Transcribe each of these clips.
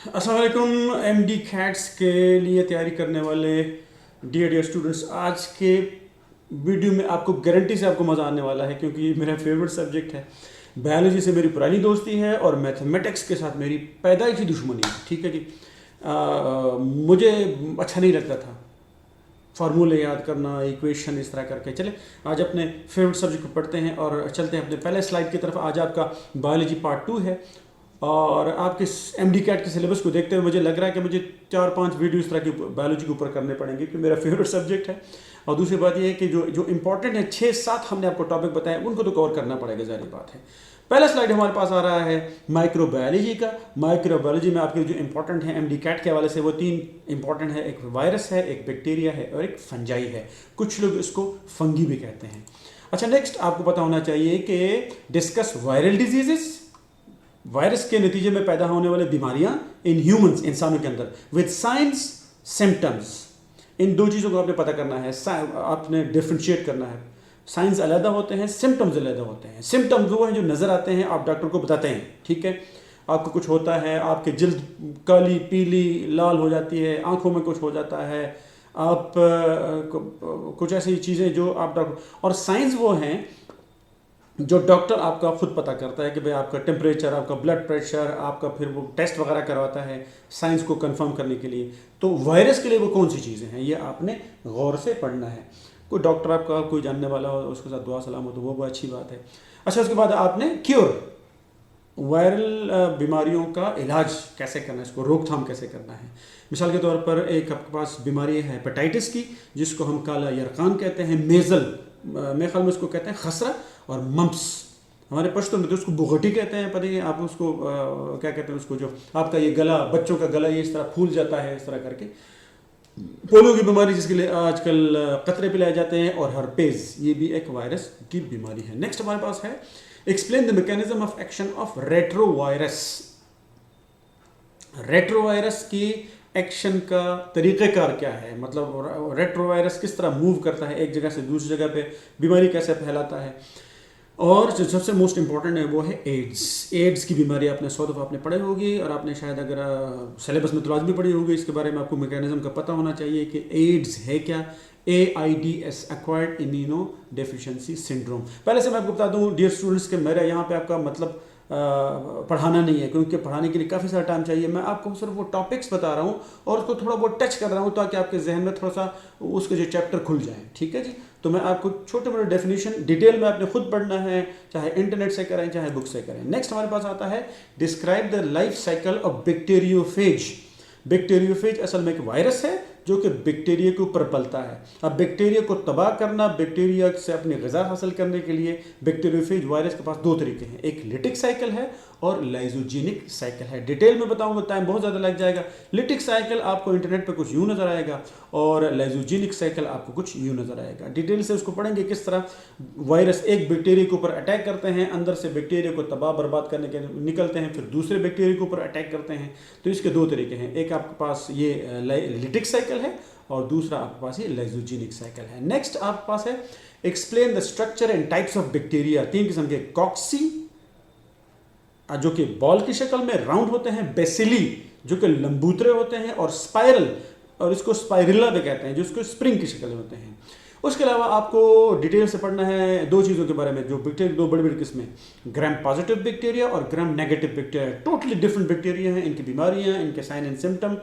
अस्सलाम वालेकुम MD cats के लिए तैयारी करने वाले डियर स्टूडेंट्स, आज के वीडियो में आपको गारंटी से आपको मज़ा आने वाला है, क्योंकि ये मेरा फेवरेट सब्जेक्ट है। बायोलॉजी से मेरी पुरानी दोस्ती है और मैथमेटिक्स के साथ मेरी पैदाइशी दुश्मनी है। ठीक है जी। मुझे अच्छा नहीं लगता था फार्मूले याद करना, इक्वेशन इस तरह करके। चले आज अपने फेवरेट सब्जेक्ट को पढ़ते हैं और चलते हैं अपने पहले स्लाइड की तरफ। आज आपका बायोलॉजी पार्ट 2 है और आपके एमडी कैट के सिलेबस को देखते हुए मुझे लग रहा है कि मुझे 4-5 वीडियो इस तरह की बायोलॉजी के ऊपर करने पड़ेंगे, क्योंकि मेरा फेवरेट सब्जेक्ट है। और दूसरी बात यह है कि जो जो इंपॉर्टेंट है 6-7 हमने आपको टॉपिक बताए, उनको तो कवर करना पड़ेगा, जारी बात है। पहला स्लाइड हमारे पास आ रहा है माइक्रोबायोलॉजी का। माइक्रोबायोलॉजी में आपके जो इंपॉर्टेंट है एमडी कैट के हवाले से, वो 3 इंपॉर्टेंट है। एक वायरस है, एक बैक्टीरिया है और एक फंजाई है। कुछ लोग इसको फंगी भी कहते हैं। अच्छा, नेक्स्ट आपको पता होना चाहिए कि डिस्कस वायरल डिजीजेस, वायरस के नतीजे में पैदा होने वाले बीमारियां इन ह्यूमंस, इंसानों के अंदर, विद साइंस सिम्टम्स। इन दो चीज़ों को आपने पता करना है, आपने डिफ्रेंशिएट करना है। साइंस अलग होते हैं, सिम्टम्स अलग होते हैं। सिम्टम्स वो हैं जो नज़र आते हैं, आप डॉक्टर को बताते हैं। ठीक है, आपको कुछ होता है, आपकी जल्द काली पीली लाल हो जाती है, आंखों में कुछ हो जाता है, आप कुछ ऐसी चीज़ें जो आप डॉक्टर। और साइंस वो हैं जो डॉक्टर आपका खुद पता करता है कि भाई आपका टेम्परेचर, आपका ब्लड प्रेशर, आपका फिर वो टेस्ट वगैरह करवाता है साइंस को कंफर्म करने के लिए। तो वायरस के लिए वो कौन सी चीज़ें हैं, ये आपने गौर से पढ़ना है। कोई डॉक्टर आपका कोई जानने वाला हो, उसके साथ दुआ सलाम हो, तो वो अच्छी बात है। अच्छा, उसके बाद आपने क्योर, वायरल बीमारियों का इलाज कैसे करना है, इसको रोकथाम कैसे करना है। मिसाल के तौर पर एक आपके पास बीमारी है हेपेटाइटिस की, जिसको हम काला यरकान कहते हैं, मेज़ल मेरे ख्याल में उसको कहते हैं खसरा, और मम्प्स हमारे पश्तो में तो उसको बुगटी कहते हैं। पता नहीं आप उसको क्या कहते हैं, उसको जो आपका ये गला, बच्चों का गला ये इस तरह फूल जाता है इस तरह करके। पोलियो की बीमारी जिसके लिए आजकल कतरे पिलाए जाते हैं, और हर्पेज, ये भी एक वायरस की बीमारी है। नेक्स्ट हमारे पास है explain the mechanism of action of retrovirus. Retrovirus की एक्शन का तरीक़ेकार क्या है, मतलब रेट्रोवायरस किस तरह मूव करता है एक जगह से दूसरी जगह पे, बीमारी कैसे फैलाता है। और जो सबसे मोस्ट इंपॉर्टेंट है वो है एड्स। एड्स की बीमारी आपने 100 दफ़ा आपने पढ़ी होगी, और आपने शायद अगर सिलेबस में तो लाजमी पढ़ी होगी। इसके बारे में आपको मैकेनिज्म का पता होना चाहिए कि एड्स है क्या। AIDS, acquired immuno deficiency syndrome. पहले से मैं आपको बता दूं डियर स्टूडेंट्स कि मेरा यहाँ पे आपका मतलब पढ़ाना नहीं है, क्योंकि पढ़ाने के लिए काफ़ी सारा टाइम चाहिए। मैं आपको सिर्फ वो टॉपिक्स बता रहा हूँ और उसको थोड़ा बहुत टच कर रहा हूँ, ताकि आपके जहन में थोड़ा सा उसके जो चैप्टर खुल जाए। ठीक है जी। तो मैं आपको छोटे मोटे डेफिनेशन डिटेल में आपने खुद पढ़ना है, चाहे इंटरनेट से करें चाहे बुक से करें। नेक्स्ट हमारे पास आता है describe the life cycle of bacteriophage. Bacteriophage असल में एक वायरस है जो कि बैक्टीरिया के ऊपर पलता है। अब बैक्टीरिया को तबाह करना, बैक्टीरिया से अपनी ग़िज़ा हासिल करने के लिए बैक्टीरियोफेज वायरस के पास 2 तरीके हैं, एक लिटिक साइकिल है और लाइजोजेनिक साइकिल है। डिटेल में बताऊंगा, टाइम बहुत ज़्यादा लग जाएगा। लिटिक साइकिल आपको इंटरनेट पर कुछ यूँ नज़र आएगा, और लाइजोजेनिक साइकिल आपको कुछ यूँ नज़र आएगा। डिटेल से उसको पढ़ेंगे किस तरह वायरस एक बैक्टीरिया के ऊपर अटैक करते हैं, अंदर से बैक्टीरिया को तबाह बर्बाद करने के निकलते हैं, फिर दूसरे बैक्टीरिया के ऊपर अटैक करते हैं। तो इसके 2 तरीके हैं, एक आपके पास ये लिटिक साइकिल है और दूसरा आपके पास ये लाइजोजेनिक साइकिल है। नेक्स्ट आपके पास है explain the structure and types of bacteria. 3 किस्म के, कॉक्सी जो कि बॉल की शक्ल में राउंड होते हैं, बेसिली जो कि लंबूतरे होते हैं, और स्पाइरल, और इसको स्पाइरिला भी कहते हैं, जो इसको स्प्रिंग की शक्ल में होते हैं। उसके अलावा आपको डिटेल से पढ़ना है 2 चीज़ों के बारे में, जो बैक्टीरिया 2 बड़ी बड़ी किस्में, ग्राम पॉजिटिव बैक्टीरिया और gram negative bacteria. Totally different bacteria हैं, इनकी बीमारियां, इनके साइन एंड सिम्टम,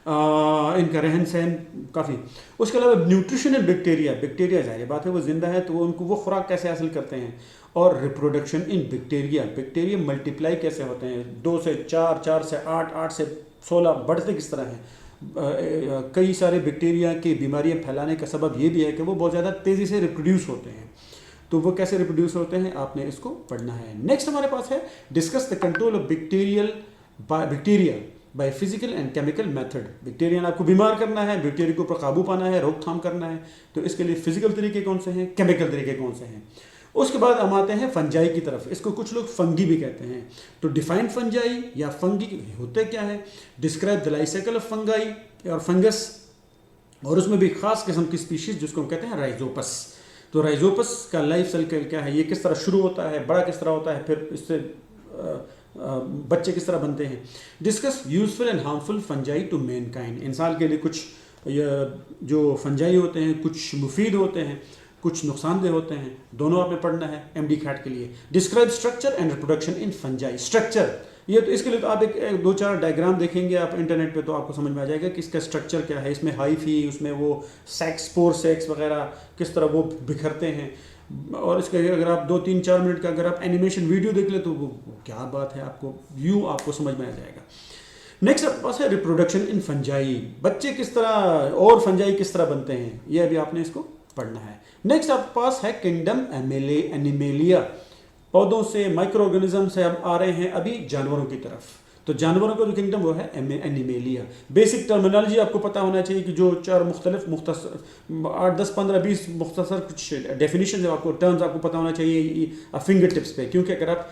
इनका रहन सहन काफ़ी। उसके अलावा न्यूट्रिशनल बैक्टीरिया, बैक्टीरिया जाहिर बात है वो जिंदा है, तो उनको वो खुराक कैसे हासिल करते हैं। और reproduction in bacteria, bacteria multiply कैसे होते हैं, 2 से 4, 4 से 8, 8 से 16 बढ़ते किस तरह हैं। कई सारे बैक्टीरिया की बीमारियां फैलाने का सबब ये भी है कि वो बहुत ज़्यादा तेज़ी से रिप्रोड्यूस होते हैं। तो वो कैसे रिप्रोड्यूस होते हैं आपने इसको पढ़ना है। नेक्स्ट हमारे पास है discuss the control of bacteria by physical and chemical method. Bacteria आपको बीमार करना है, बैक्टीरिया के ऊपर काबू पाना है, रोकथाम करना है, तो इसके लिए फिजिकल तरीके कौन से हैं, केमिकल तरीके कौन से हैं। उसके बाद हम आते हैं फंजाई की तरफ। इसको कुछ लोग फंगी भी कहते हैं। तो डिफाइंड फंजाई या फंगी होते क्या है, describe the life cycle of fungi और फंगस, और उसमें भी खास किस्म की स्पीशीज जिसको हम कहते हैं राइजोपस। तो राइजोपस का लाइफ साइकिल क्या है, ये किस तरह शुरू होता है, बड़ा किस तरह होता है, फिर इससे बच्चे किस तरह बनते हैं। Discuss useful and harmful fungi to mankind, इंसान के लिए कुछ जो फंजाई होते हैं कुछ मुफीद होते हैं, कुछ नुकसानदेह होते हैं, दोनों आपने पढ़ना है एमडी कैट के लिए। Describe structure and reproduction in fungi, structure ये तो इसके लिए तो आप एक दो चार डायग्राम देखेंगे आप इंटरनेट पे तो आपको समझ में आ जाएगा कि इसका स्ट्रक्चर क्या है, इसमें हाइफी, उसमें वो सेक्स, स्पोर सेक्स वगैरह किस तरह वो बिखरते हैं। और इसके अगर आप 2-3-4 मिनट का अगर आप एनिमेशन वीडियो देख ले तो वो क्या बात है, आपको व्यू आपको समझ में आ जाएगा। नेक्स्ट आपके पास है रिप्रोडक्शन इन फंजाई, बच्चे किस तरह और फंजाई किस तरह बनते हैं, ये अभी आपने इसको पढ़ना है। नेक्स्ट आपके पास है किंगडम एनिमेलिया, पौधों से माइक्रो ऑर्गेनिज्म से हम आ रहे हैं अभी जानवरों की तरफ। तो जानवरों का जो किंगडम वो है एनिमेलिया। बेसिक टर्मिनोलॉजी आपको पता होना चाहिए कि जो 4 मुख्तलिफ 8, 10, 15, 20 मुख्तसर कुछ डेफिनेशन है, आपको टर्म्स आपको पता होना चाहिए फिंगर टिप्स पे, क्योंकि अगर आप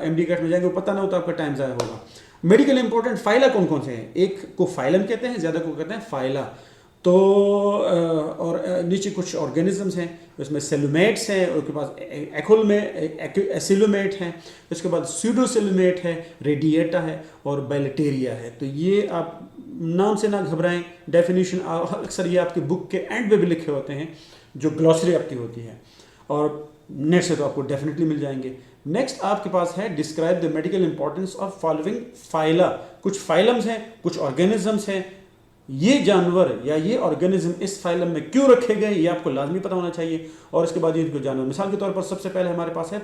एमडी कैट में जाएंगे वो पता ना हो तो आपका टाइम ज़ाया होगा। मेडिकल इंपॉर्टेंट फाइला कौन कौन से हैं, एक को फाइलम कहते हैं, ज़्यादा को कहते हैं फाइला। तो और नीचे कुछ ऑर्गेनिजम्स हैं, उसमें सेलुमेट्स हैं, उसके पास एकोल में एसिलोमेट हैं, उसके बाद स्यूडोसेलुमेट है, रेडिएटा है और बैलेटेरिया है। तो ये आप नाम से ना घबराएं, डेफिनेशन अक्सर ये आपकी बुक के एंड पे भी लिखे होते हैं, जो ग्लॉसरी आपकी होती है, और नेट से तो आपको डेफिनेटली मिल जाएंगे। नेक्स्ट आपके पास है describe the medical importance of following phyla, कुछ फाइलम्स हैं, कुछ ऑर्गेनिजम्स हैं, ये जानवर या ये ऑर्गेनिज्म इस फाइलम में क्यों रखे गए ये आपको लाजमी पता होना चाहिए। और इसके बाद ये जानवर, मिसाल के तौर पर सबसे पहले हमारे पास है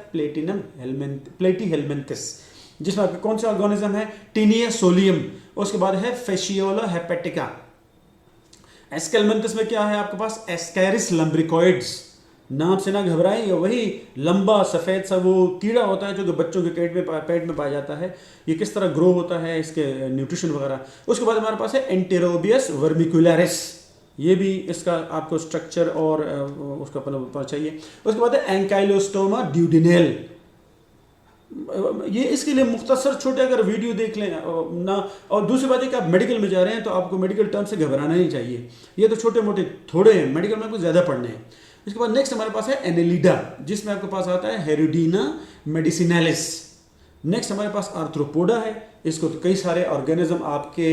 प्लेटीहेलमिन्थस, जिसमें आपके कौन से ऑर्गेनिज्म है, टीनिया सोलियम। उसके बाद है फेशियोला हेपेटिका। एस्केलमेंथस में क्या है आपके पास, एस्कैरिस लम्ब्रिकॉइड्स, नाम से ना घबराएं, ये वही लंबा सफ़ेद सा वो कीड़ा होता है जो कि बच्चों के पेट में पाया जाता है। ये किस तरह ग्रो होता है, इसके न्यूट्रिशन वगैरह। उसके बाद हमारे पास है एंटेरोबियस वर्मिकुलरिस, ये भी इसका आपको स्ट्रक्चर और उसका पता चाहिए। उसके बाद है एंकाइलोस्टोमा ड्यूडिनेल, ये इसके लिए मुख्तसर छोटे अगर वीडियो देख लें ना। और दूसरी बात है कि आप मेडिकल में जा रहे हैं तो आपको मेडिकल टर्म से घबराना नहीं चाहिए, ये तो छोटे मोटे थोड़े हैं, मेडिकल में आपको ज़्यादा पढ़ने हैं। इसके बाद नेक्स्ट हमारे पास है एनेलिडा, जिसमें आपके पास आता है हेरोडीना मेडिसिनालिस। नेक्स्ट हमारे पास आर्थ्रोपोडा है, इसको तो कई सारे ऑर्गेनिज्म आपके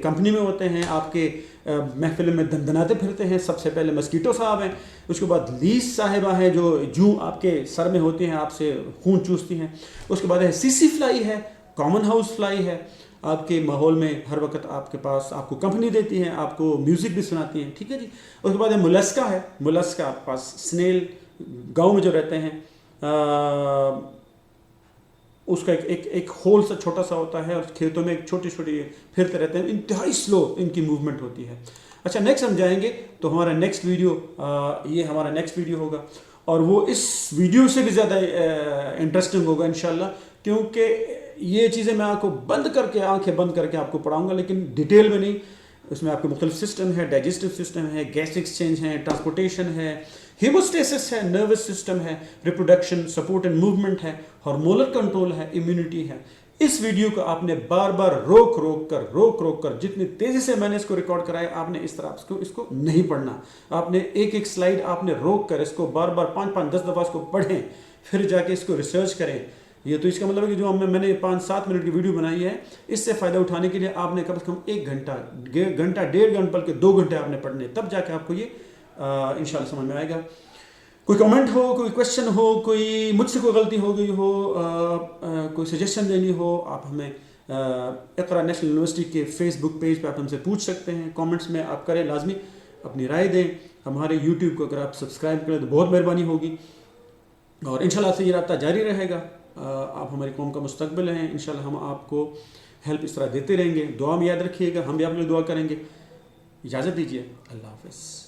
कंपनी में होते हैं, आपके महफिल में दंदनाते फिरते हैं। सबसे पहले मस्कीटो साहब हैं, उसके बाद लीस साहिबा हैं जो जूं आपके सर में होती हैं, आपसे खून चूसती हैं। उसके बाद है सीसी फ्लाई है, कॉमन हाउस फ्लाई है, आपके माहौल में हर वक्त आपके पास आपको कंपनी देती हैं, आपको म्यूज़िक भी सुनाती हैं, ठीक है जी। उसके बाद है मुलस्का है, मुलस्का आपके पास स्नेल गांव में जो रहते हैं उसका एक होल सा छोटा सा होता है और खेतों में एक छोटी छोटी फिरते रहते हैं, इंतहाई स्लो इनकी मूवमेंट होती है। अच्छा नेक्स्ट हम जाएंगे तो हमारा नेक्स्ट वीडियो ये हमारा नेक्स्ट वीडियो होगा और वो इस वीडियो से भी ज़्यादा इंटरेस्टिंग होगा इंशाल्लाह, क्योंकि ये चीज़ें मैं आपको आंखें बंद करके आपको पढ़ाऊँगा, लेकिन डिटेल में नहीं। उसमें आपके मुख्तलिफ सिस्टम है, डाइजेस्टिव सिस्टम है, गैस एक्सचेंज है, ट्रांसपोर्टेशन है, हीमोस्टेसिस है, नर्वस सिस्टम है, रिप्रोडक्शन, सपोर्ट एंड मूवमेंट है, हार्मोनल कंट्रोल है, इम्यूनिटी है। इस वीडियो को आपने बार बार रोक रोक कर जितनी तेज़ी से मैंने इसको रिकॉर्ड कराया, आपने इस तरह इसको नहीं पढ़ना। आपने एक एक स्लाइड आपने रोक कर इसको बार बार 5-5, 10 दफ़ा इसको पढ़ें, फिर जाके इसको रिसर्च करें। ये तो इसका मतलब है कि जो मैंने 5-7 मिनट की वीडियो बनाई है, इससे फ़ायदा उठाने के लिए आपने कम से कम 1 घंटा, 1.5 घंटे बल्कि 2 घंटे आपने पढ़ने, तब जाके आपको ये इंशाल्लाह समझ में आएगा। कोई कमेंट हो, कोई क्वेश्चन हो, कोई मुझसे कोई गलती हो गई हो, कोई सजेशन देनी हो, आप हमें इक़रा नेशनल यूनिवर्सिटी के फेसबुक पेज पे आप हमसे पूछ सकते हैं। कमेंट्स में आप करें, लाजमी अपनी राय दें। हमारे यूट्यूब को अगर आप सब्सक्राइब करें तो बहुत मेहरबानी होगी और इंशाल्लाह से ये राब्ता जारी रहेगा। आप हमारी कौम का मुस्तकबिल हैं, इंशाल्लाह हम आपको हेल्प इस तरह देते रहेंगे। दुआ में याद रखिएगा, हम भी आप लोग दुआ करेंगे। इजाज़त दीजिए, अल्लाह हाफ़िज़।